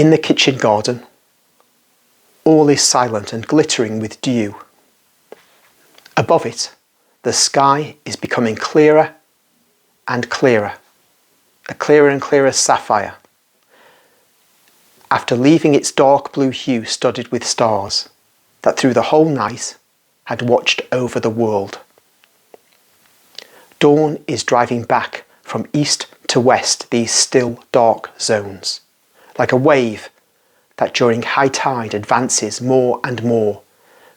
In the kitchen garden, all is silent and glittering with dew. Above it, the sky is becoming clearer and clearer, a clearer and clearer sapphire, after leaving its dark blue hue studded with stars that through the whole night had watched over the world. Dawn is driving back from east to west these still dark zones, like a wave that during high tide advances more and more,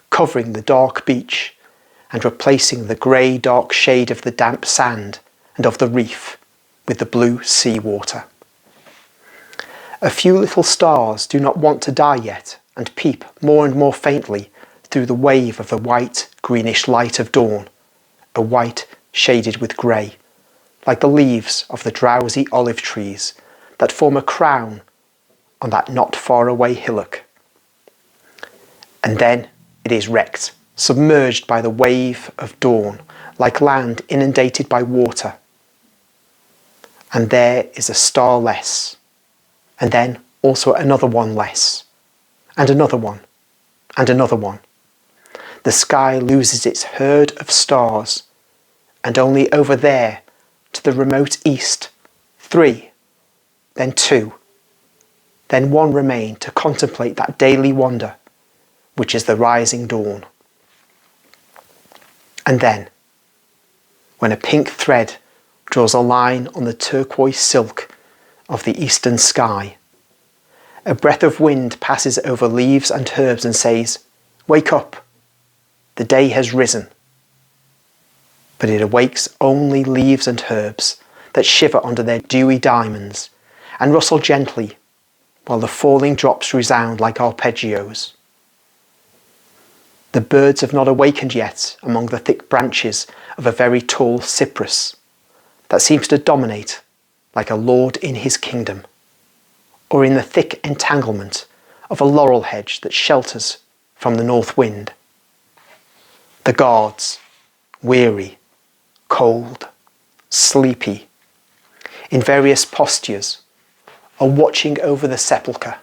covering the dark beach and replacing the grey dark shade of the damp sand and of the reef with the blue sea water. A few little stars do not want to die yet and peep more and more faintly through the wave of the white greenish light of dawn, a white shaded with grey, like the leaves of the drowsy olive trees that form a crown on that not far away hillock. And then it is wrecked, submerged by the wave of dawn, like land inundated by water. And there is a star less, and then also another one less, and another one, and another one. The sky loses its herd of stars, and only over there, to the remote east, 3, then 2, then 1 remain to contemplate that daily wonder, which is the rising dawn. And then, when a pink thread draws a line on the turquoise silk of the eastern sky, a breath of wind passes over leaves and herbs and says, "Wake up, the day has risen." But it awakes only leaves and herbs that shiver under their dewy diamonds and rustle gently while the falling drops resound like arpeggios. The birds have not awakened yet among the thick branches of a very tall cypress that seems to dominate like a lord in his kingdom, or in the thick entanglement of a laurel hedge that shelters from the north wind. The guards, weary, cold, sleepy, in various postures, are watching over the sepulchre,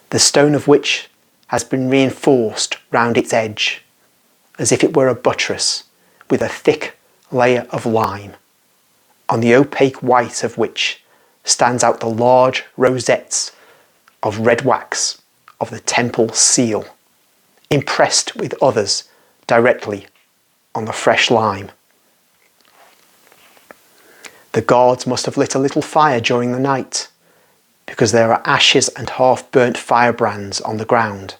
the stone of which has been reinforced round its edge, as if it were a buttress with a thick layer of lime, on the opaque white of which stands out the large rosettes of red wax of the temple seal, impressed with others directly on the fresh lime. The guards must have lit a little fire during the night, because there are ashes and half-burnt firebrands on the ground.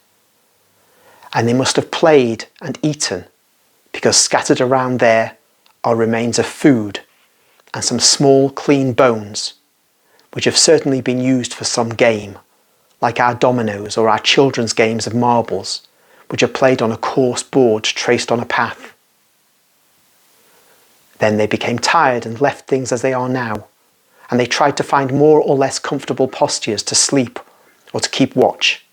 And they must have played and eaten, because scattered around there are remains of food and some small clean bones, which have certainly been used for some game, like our dominoes or our children's games of marbles, which are played on a coarse board traced on a path. Then they became tired and left things as they are now, and they tried to find more or less comfortable postures to sleep or to keep watch.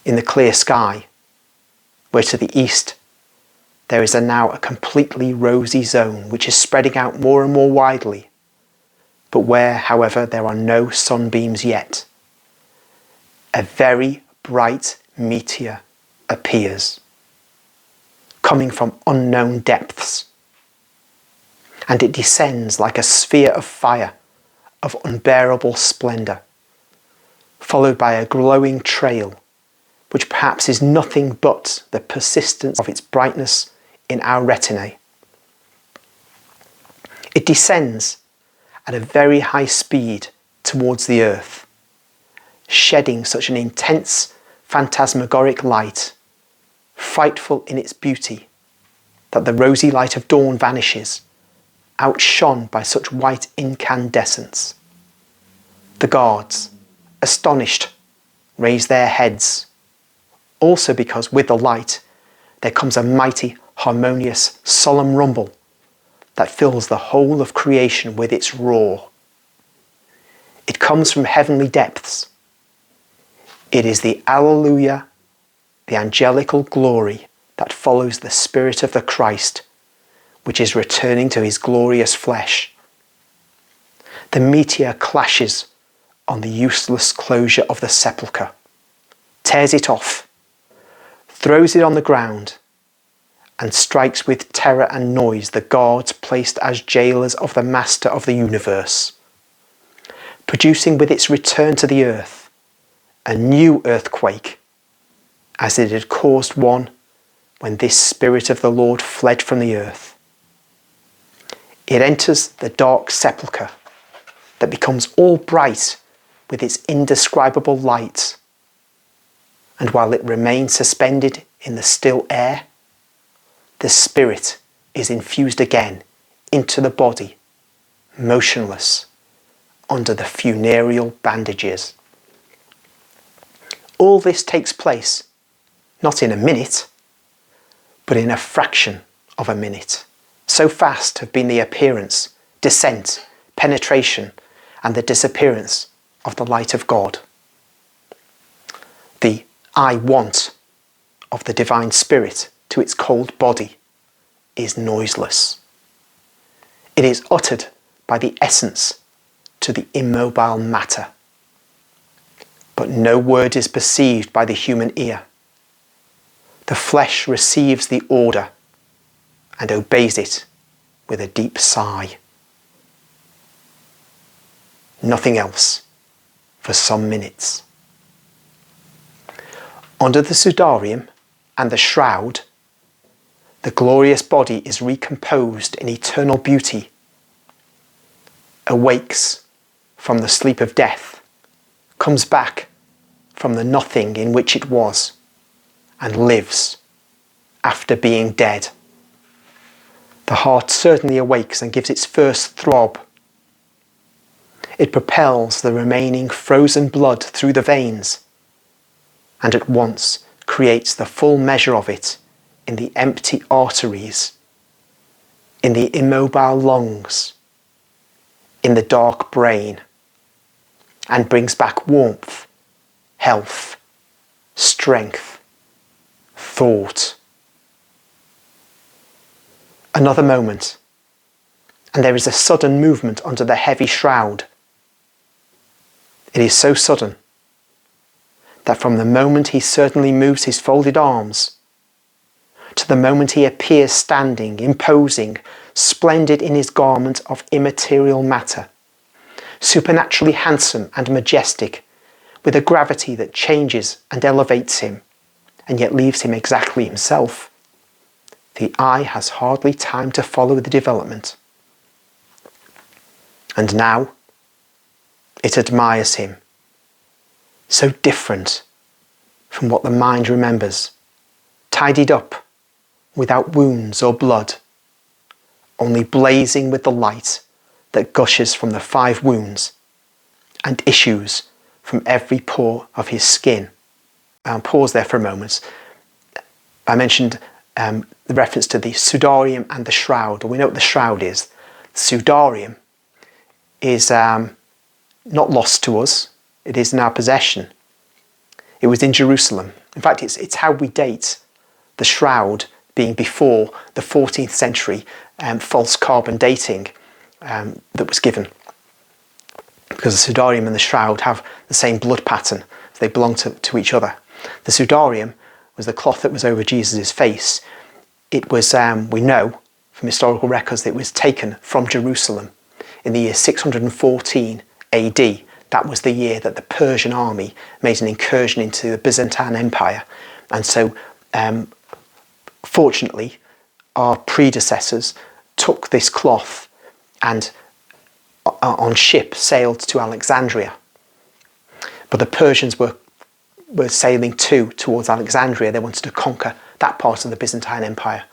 In the clear sky, where to the east there is now a completely rosy zone which is spreading out more and more widely, but where, however, there are no sunbeams yet, a very bright meteor appears, coming from unknown depths, and it descends like a sphere of fire of unbearable splendour, followed by a glowing trail, which perhaps is nothing but the persistence of its brightness in our retinae. It descends at a very high speed towards the earth, shedding such an intense phantasmagoric light, frightful in its beauty, that the rosy light of dawn vanishes, outshone by such white incandescence. The guards, astonished, raise their heads, also because with the light there comes a mighty, harmonious, solemn rumble that fills the whole of creation with its roar. It comes from heavenly depths. It is the Alleluia, the angelical glory that follows the Spirit of the Christ, which is returning to his glorious flesh. The meteor clashes on the useless closure of the sepulchre, tears it off, throws it on the ground, and strikes with terror and noise the guards placed as jailers of the Master of the universe, producing with its return to the earth a new earthquake, as it had caused one when this Spirit of the Lord fled from the earth. It enters the dark sepulchre that becomes all bright with its indescribable light, and while it remains suspended in the still air, the Spirit is infused again into the body, motionless, under the funereal bandages. All this takes place not in a minute, but in a fraction of a minute. So fast have been the appearance, descent, penetration, and the disappearance of the light of God. The I want of the divine Spirit to its cold body is noiseless. It is uttered by the essence to the immobile matter. But no word is perceived by the human ear. The flesh receives the order and obeys it with a deep sigh. Nothing else for some minutes. Under the sudarium and the shroud, the glorious body is recomposed in eternal beauty, awakes from the sleep of death, comes back from the nothing in which it was, and lives after being dead. The heart certainly awakes and gives its first throb. It propels the remaining frozen blood through the veins, and at once creates the full measure of it in the empty arteries, in the immobile lungs, in the dark brain, and brings back warmth, health, strength, thought. Another moment, and there is a sudden movement under the heavy shroud. It is so sudden that from the moment he certainly moves his folded arms to the moment he appears standing, imposing, splendid in his garment of immaterial matter, supernaturally handsome and majestic, with a gravity that changes and elevates him, and yet leaves him exactly himself, the eye has hardly time to follow the development. And now it admires him, so different from what the mind remembers, tidied up, without wounds or blood, only blazing with the light that gushes from the 5 wounds and issues from every pore of his skin. I'll pause there for a moment. I mentioned the reference to the sudarium and the shroud. Well, we know what the shroud is. The sudarium is not lost to us. It is in our possession. It was in Jerusalem. In fact, it's how we date the shroud being before the 14th century false carbon dating that was given. Because the sudarium and the shroud have the same blood pattern. They belong to each other. The sudarium was the cloth that was over Jesus' face. It was, we know from historical records, that it was taken from Jerusalem in the year 614 AD. That was the year that the Persian army made an incursion into the Byzantine Empire. And so, fortunately, our predecessors took this cloth and on ship sailed to Alexandria. But the Persians were sailing towards Alexandria. They wanted to conquer that part of the Byzantine Empire.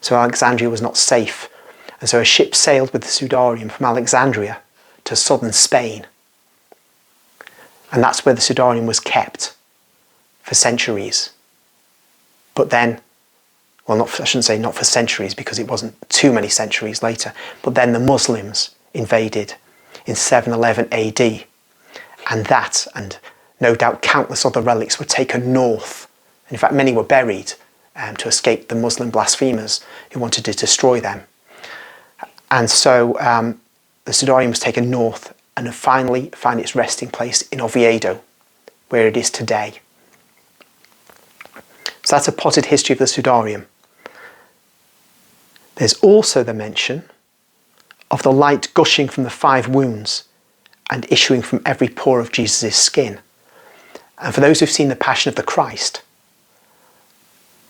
So Alexandria was not safe. And so a ship sailed with the sudarium from Alexandria to southern Spain. And that's where the sudarium was kept for centuries. But then, well, I shouldn't say not for centuries, because it wasn't too many centuries later, but then the Muslims invaded in 711 AD. And that, and no doubt countless other relics, were taken north. In fact, many were buried to escape the Muslim blasphemers who wanted to destroy them. And so the sudarium was taken north and finally find its resting place in Oviedo, where it is today. So that's a potted history of the Sudarium. There's also the mention of the light gushing from the 5 wounds and issuing from every pore of Jesus' skin. And for those who've seen the Passion of the Christ,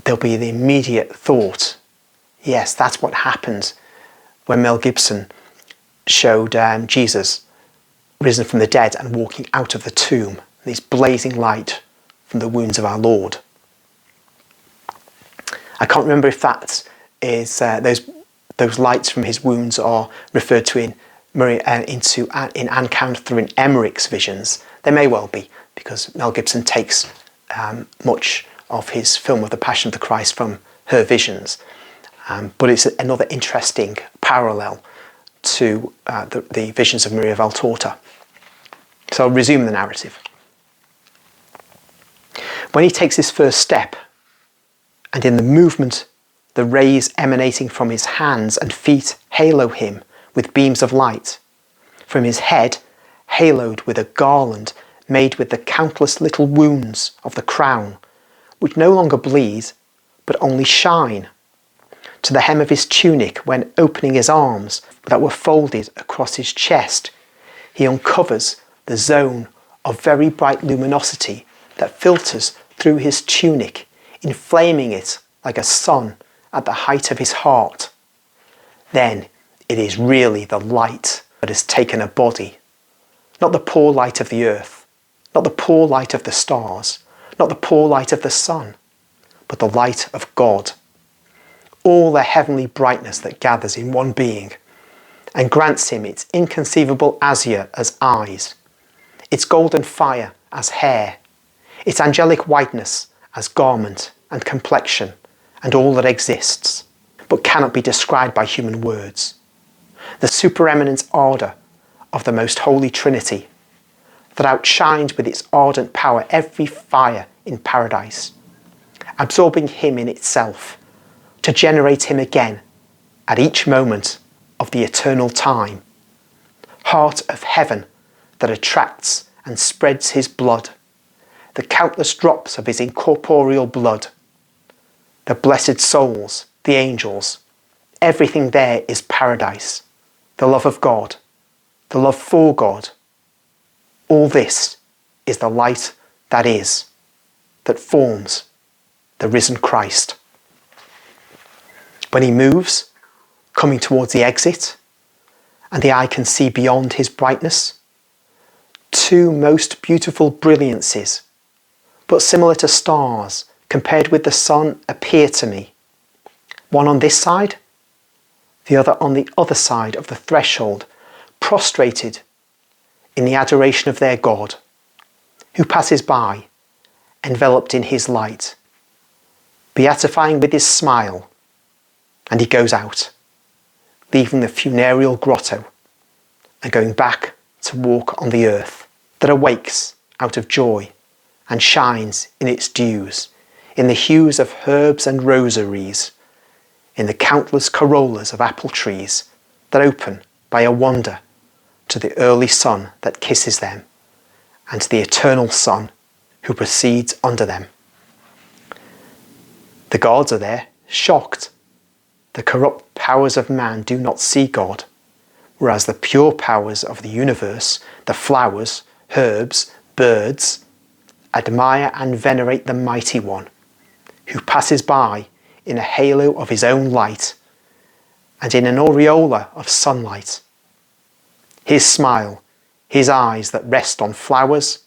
there'll be the immediate thought, yes, that's what happened when Mel Gibson showed Jesus risen from the dead and walking out of the tomb, this blazing light from the wounds of our Lord. I can't remember if that is those lights from his wounds are referred to in Anne Catherine Emmerich's visions. They may well be, because Mel Gibson takes much of his film of the Passion of the Christ from her visions. But it's another interesting parallel to the visions of Maria Valtorta. So I'll resume the narrative. When he takes his first step, and in the movement the rays emanating from his hands and feet halo him with beams of light, from his head haloed with a garland made with the countless little wounds of the crown, which no longer bleed, but only shine, to the hem of his tunic when opening his arms that were folded across his chest, he uncovers the zone of very bright luminosity that filters through his tunic, inflaming it like a sun at the height of his heart. Then it is really the light that has taken a body, not the poor light of the earth, not the poor light of the stars, not the poor light of the sun, but the light of God, all the heavenly brightness that gathers in one being, and grants him its inconceivable azure as eyes, its golden fire as hair, its angelic whiteness as garment and complexion, and all that exists, but cannot be described by human words. The supereminent ardour of the most holy Trinity, that outshines with its ardent power every fire in paradise, absorbing him in itself, to generate him again at each moment of the eternal time. Heart of heaven that attracts and spreads his blood, the countless drops of his incorporeal blood, the blessed souls, the angels, everything there is paradise, the love of God, the love for God. All this is the light that forms the risen Christ. When he moves, coming towards the exit, and the eye can see beyond his brightness, 2 most beautiful brilliancies, but similar to stars compared with the sun, appear to me. One on this side, the other on the other side of the threshold, prostrated in the adoration of their God, who passes by, enveloped in his light, beatifying with his smile, and he goes out, leaving the funereal grotto and going back to walk on the earth that awakes out of joy and shines in its dews, in the hues of herbs and rosaries, in the countless corollas of apple trees that open by a wonder to the early sun that kisses them, and to the eternal sun who proceeds under them. The gods are there, shocked. The corrupt powers of man do not see God, whereas the pure powers of the universe, the flowers, herbs, birds, admire and venerate the mighty one, who passes by in a halo of his own light and in an aureola of sunlight. His smile, his eyes that rest on flowers,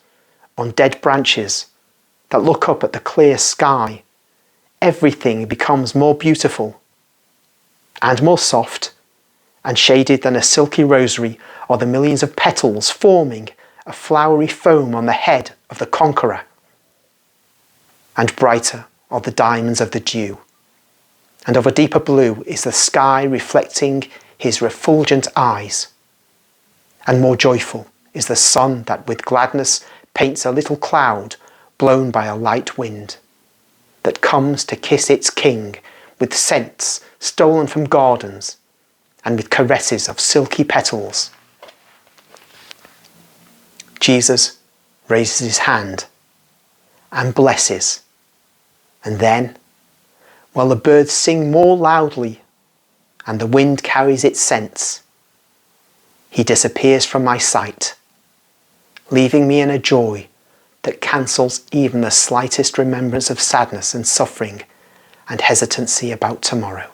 on dead branches, that look up at the clear sky, everything becomes more beautiful and more soft, and shaded than a silky rosary are the millions of petals forming a flowery foam on the head of the conqueror, and brighter are the diamonds of the dew, and of a deeper blue is the sky reflecting his refulgent eyes, and more joyful is the sun that with gladness paints a little cloud blown by a light wind, that comes to kiss its king with scents stolen from gardens and with caresses of silky petals. Jesus raises his hand and blesses. And then, while the birds sing more loudly and the wind carries its scents, he disappears from my sight, leaving me in a joy that cancels even the slightest remembrance of sadness and suffering and hesitancy about tomorrow.